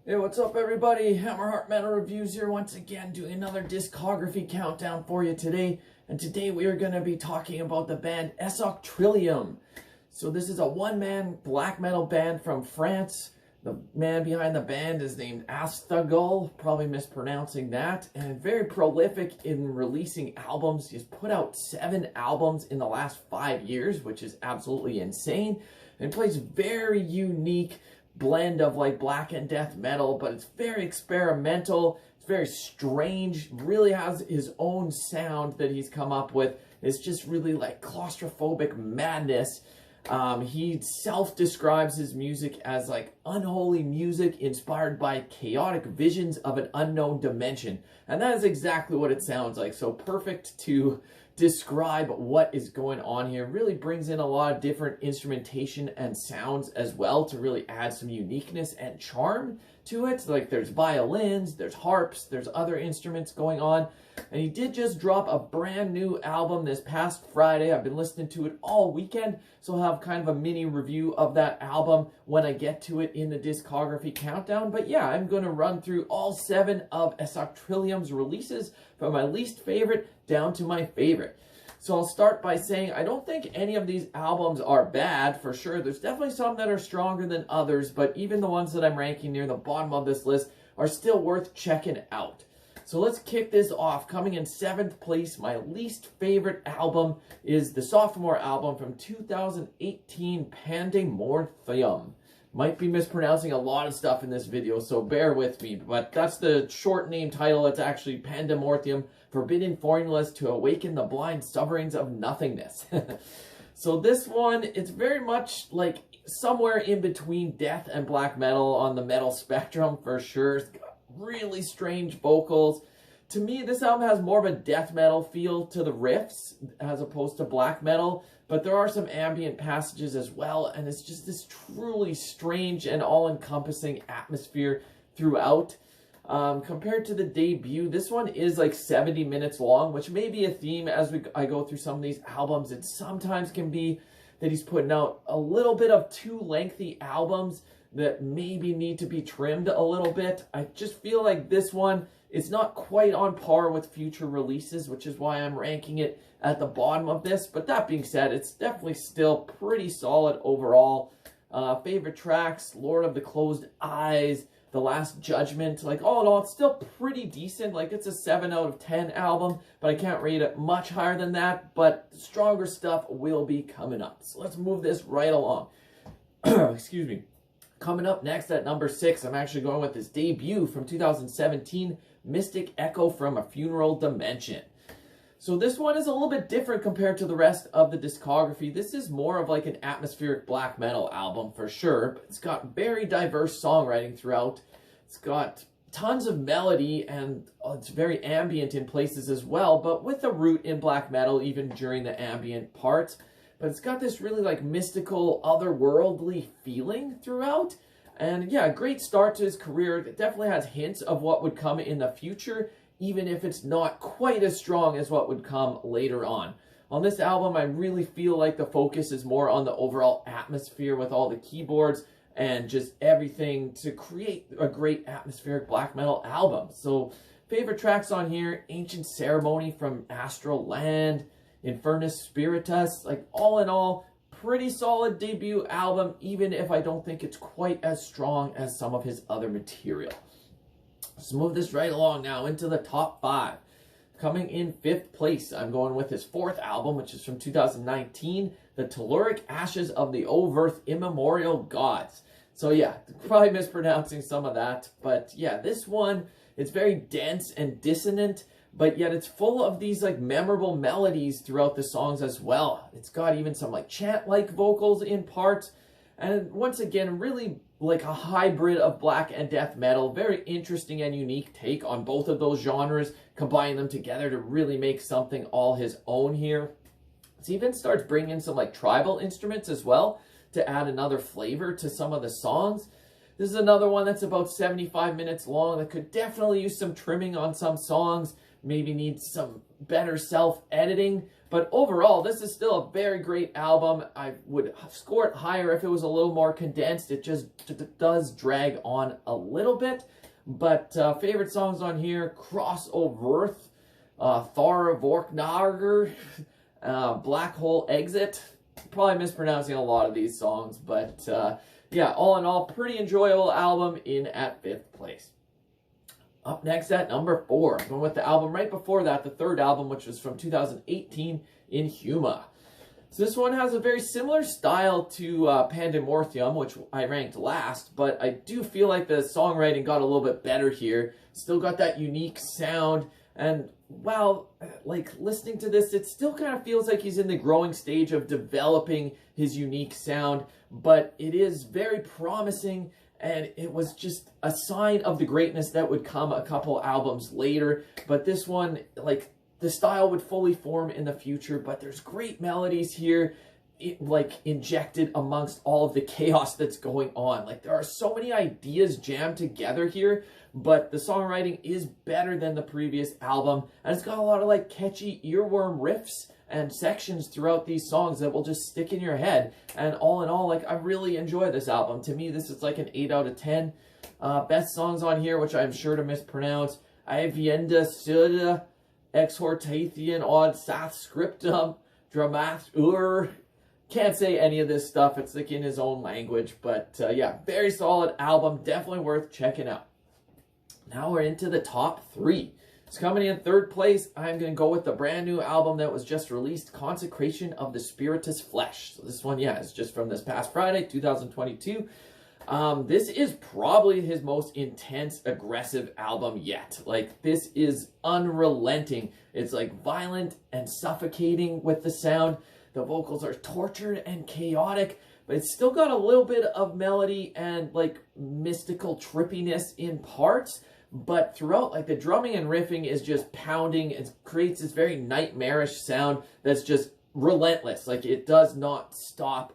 Hey, what's up everybody? Hammerheart Metal Reviews here once again, doing another discography countdown for you today. And today we are going to be talking about the band Esoctrilihum. So this is a one-man black metal band from France. The man behind the band is named Astagul, probably mispronouncing that, and very prolific in releasing albums. He's put out 7 albums in the last 5 years, which is absolutely insane, and plays very unique blend of like black and death metal, but it's very experimental. It's very strange, really has his own sound that he's come up with. It's just really like claustrophobic madness. He self-describes his music as like unholy music inspired by chaotic visions of an unknown dimension, and that is exactly what it sounds like. So perfect to describe what is going on here. Really brings in a lot of different instrumentation and sounds as well to really add some uniqueness and charm to it. Like there's violins, there's harps, there's other instruments going on. And he did just drop a brand new album this past Friday. I've been listening to it all weekend, so I'll have kind of a mini review of that album when I get to it in the discography countdown. But yeah, I'm going to run through all 7 of Esoctrilihum's releases from my least favorite down to my favorite. So I'll start by saying I don't think any of these albums are bad, for sure. There's definitely some that are stronger than others, but even the ones that I'm ranking near the bottom of this list are still worth checking out. So let's kick this off. Coming in 7th place, my least favorite album is the sophomore album from 2018, Pandemorphium. Might be mispronouncing a lot of stuff in this video, so bear with me. But that's the short name title. It's actually Pandemorphium, Forbidden Formulas to Awaken the Blind Sovereigns of Nothingness. So this one, it's very much like somewhere in between death and black metal on the metal spectrum for sure. It's got really strange vocals. To me, this album has more of a death metal feel to the riffs as opposed to black metal, but there are some ambient passages as well, and it's just this truly strange and all-encompassing atmosphere throughout. Compared to the debut, this one is like 70 minutes long, which may be a theme as I go through some of these albums. It sometimes can be that he's putting out a little bit of too lengthy albums that maybe need to be trimmed a little bit. I just feel like this one is not quite on par with future releases, which is why I'm ranking it at the bottom of this. But that being said, it's definitely still pretty solid overall. Favorite tracks, Lord of the Closed Eyes, The Last Judgment. Like all in all, it's still pretty decent. Like it's a 7 out of 10 album, but I can't rate it much higher than that. But stronger stuff will be coming up. So let's move this right along. Excuse me. Coming up next at number 6, I'm actually going with his debut from 2017, Mystic Echo from a Funeral Dimension. So this one is a little bit different compared to the rest of the discography. This is more of like an atmospheric black metal album for sure, but it's got very diverse songwriting throughout. It's got tons of melody, and it's very ambient in places as well, but with a root in black metal even during the ambient parts. But it's got this really like mystical, otherworldly feeling throughout. And yeah, great start to his career. It definitely has hints of what would come in the future, even if it's not quite as strong as what would come later on. On this album, I really feel like the focus is more on the overall atmosphere with all the keyboards and just everything to create a great atmospheric black metal album. So favorite tracks on here, Ancient Ceremony from Astral Land, Infernus Spiritus. Like all in all, pretty solid debut album, even if I don't think it's quite as strong as some of his other material. Let's move this right along now into the top 5. Coming in 5th place, I'm going with his 4th album, which is from 2019, The Telluric Ashes of the Overth Immemorial Gods. So yeah, probably mispronouncing some of that, but yeah, this one, it's very dense and dissonant, but yet it's full of these like memorable melodies throughout the songs as well. It's got even some like chant-like vocals in parts. And once again, really like a hybrid of black and death metal. Very interesting and unique take on both of those genres. Combine them together to really make something all his own here. He even starts bringing in some like tribal instruments as well to add another flavor to some of the songs. This is another one that's about 75 minutes long that could definitely use some trimming on some songs. Maybe needs some better self-editing, But overall, this is still a very great album. I would score it higher if it was a little more condensed. It just does drag on a little bit. But favorite songs on here, Cross Over, Thar Vorknager, Black Hole Exit. Probably mispronouncing a lot of these songs, but yeah, all in all, pretty enjoyable album in at 5th place. Up next at number 4, I'm going with the album right before that, the third album, which was from 2018, Inhuma. So this one has a very similar style to Pandemorphium, which I ranked last, but I do feel like the songwriting got a little bit better here. Still got that unique sound, and wow, like listening to this, it still kind of feels like he's in the growing stage of developing his unique sound, but it is very promising, and it was just a sign of the greatness that would come a couple albums later. But this one, like, the style would fully form in the future, but there's great melodies here, like injected amongst all of the chaos that's going on. Like, there are so many ideas jammed together here, but the songwriting is better than the previous album, and it's got a lot of like catchy earworm riffs and sections throughout these songs that will just stick in your head. And all in all, like, I really enjoy this album. To me, this is like an 8 out of 10. Best songs on here, which I'm sure to mispronounce: Avienda Suda, Exhortation od Sath Scriptum, Dramath Ur. Can't say any of this stuff. It's like in his own language. But yeah, very solid album. Definitely worth checking out. Now we're into the top 3. It's coming in 3rd place. I'm going to go with the brand new album that was just released, Consecration of the Spiritus Flesh. So this one, yeah, is just from this past Friday, 2022. This is probably his most intense, aggressive album yet. Like, this is unrelenting. It's like violent and suffocating with the sound. The vocals are tortured and chaotic, but it's still got a little bit of melody and like mystical trippiness in parts. But throughout, like, the drumming and riffing is just pounding. It creates this very nightmarish sound that's just relentless. Like, it does not stop.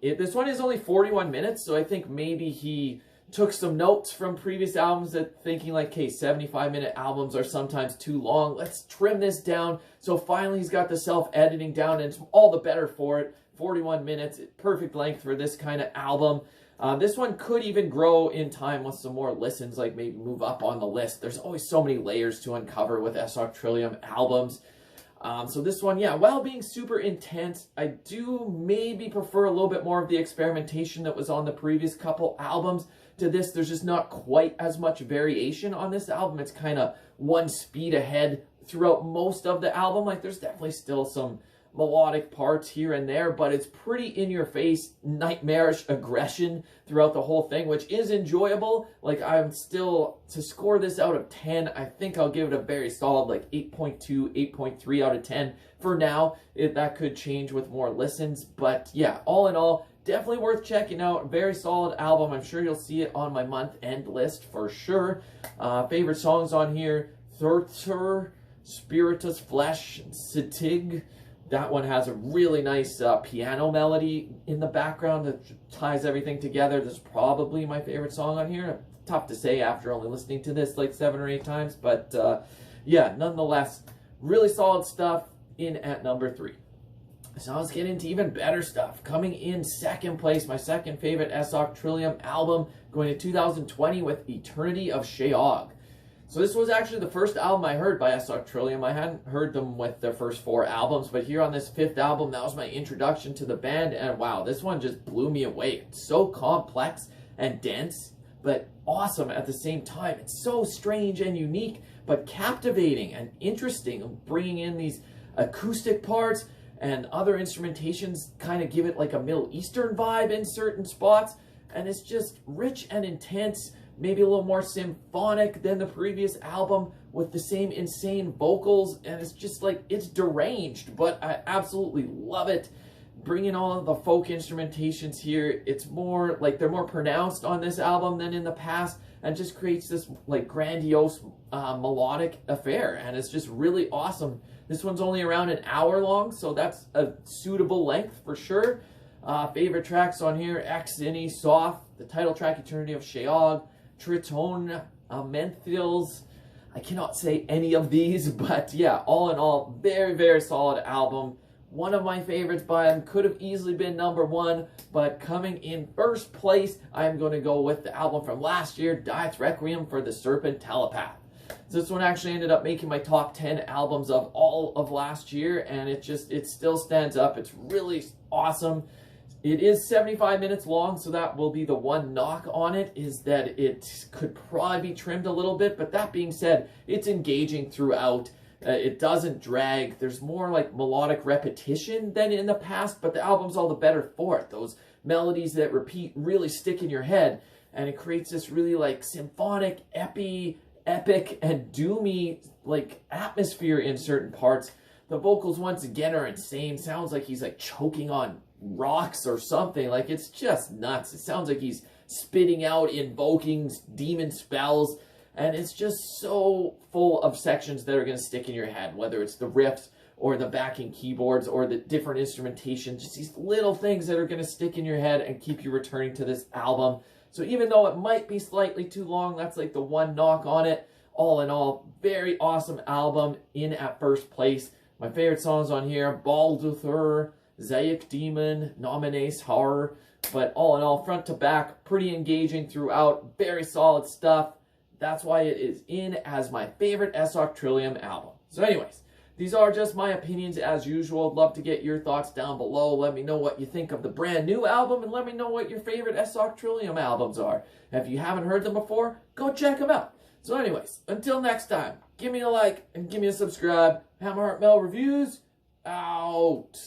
This one is only 41 minutes, so I think maybe he took some notes from previous albums that thinking like, okay, 75-minute albums are sometimes too long. Let's trim this down. So finally he's got the self-editing down, and it's all the better for it. 41 minutes, perfect length for this kind of album. This one could even grow in time with some more listens, like maybe move up on the list. There's always so many layers to uncover with Esoctrilihum albums. So this one, yeah, while being super intense, I do maybe prefer a little bit more of the experimentation that was on the previous couple albums to this. There's just not quite as much variation on this album. It's kind of one speed ahead throughout most of the album. Like, there's definitely still some melodic parts here and there, but it's pretty in-your-face, nightmarish aggression throughout the whole thing, which is enjoyable. Like, I'm still, to score this out of 10, I think I'll give it a very solid, like, 8.2, 8.3 out of 10 for now. That could change with more listens, but yeah, all in all, definitely worth checking out. Very solid album. I'm sure you'll see it on my month-end list for sure. Favorite songs on here: Thurter, Spiritus Flesh, Sitig. That one has a really nice piano melody in the background that ties everything together. This is probably my favorite song on here. Tough to say after only listening to this like 7 or 8 times, but yeah, nonetheless, really solid stuff in at number 3. So let's get into even better stuff. Coming in 2nd place, my second favorite Esoctrilihum album, going to 2020 with Eternity of Sheog. So this was actually the first album I heard by Esoctrilihum. I hadn't heard them with their first 4 albums, but here on this 5th album, that was my introduction to the band, and wow, this one just blew me away. It's so complex and dense, but awesome at the same time. It's so strange and unique, but captivating and interesting, bringing in these acoustic parts and other instrumentations kind of give it like a Middle Eastern vibe in certain spots, and it's just rich and intense. Maybe a little more symphonic than the previous album with the same insane vocals, and it's just like, it's deranged, but I absolutely love it. Bringing all of the folk instrumentations here, it's more like they're more pronounced on this album than in the past, and just creates this like grandiose melodic affair, and it's just really awesome. This one's only around an hour long, so that's a suitable length for sure. Favorite tracks on here: Ex Ini Soft, the title track Eternity of Sheog, Triton, Menthils, I cannot say any of these, but yeah, all in all, very, very solid album. One of my favorites by him, could have easily been #1, but coming in first place, I'm going to go with the album from last year, dy'th Requiem for the Serpent Telepath. This one actually ended up making my top 10 albums of all of last year, and it still stands up. It's really awesome. It is 75 minutes long, so that will be the one knock on it, is that it could probably be trimmed a little bit, but that being said, it's engaging throughout. It doesn't drag. There's more like melodic repetition than in the past, but the album's all the better for it. Those melodies that repeat really stick in your head, and it creates this really like symphonic, epic, and doomy like atmosphere in certain parts. The vocals once again are insane. Sounds like he's like choking on rocks or something. Like, it's just nuts. It sounds like he's spitting out, invoking demon spells. And it's just so full of sections that are going to stick in your head, whether it's the riffs or the backing keyboards or the different instrumentation, just these little things that are going to stick in your head and keep you returning to this album. So even though it might be slightly too long, that's like the one knock on it. All in all, very awesome album, in at first place. My favorite songs on here, Balduthur, Zayak Demon, Nominees Horror. But all in all, front to back, pretty engaging throughout, very solid stuff. That's why it is in as my favorite Esoctrilihum album. So anyways, these are just my opinions as usual. I'd love to get your thoughts down below. Let me know what you think of the brand new album, and let me know what your favorite Esoctrilihum albums are. And if you haven't heard them before, go check them out. So anyways, until next time, give me a like and give me a subscribe. Hammerheart Metal Reviews, out.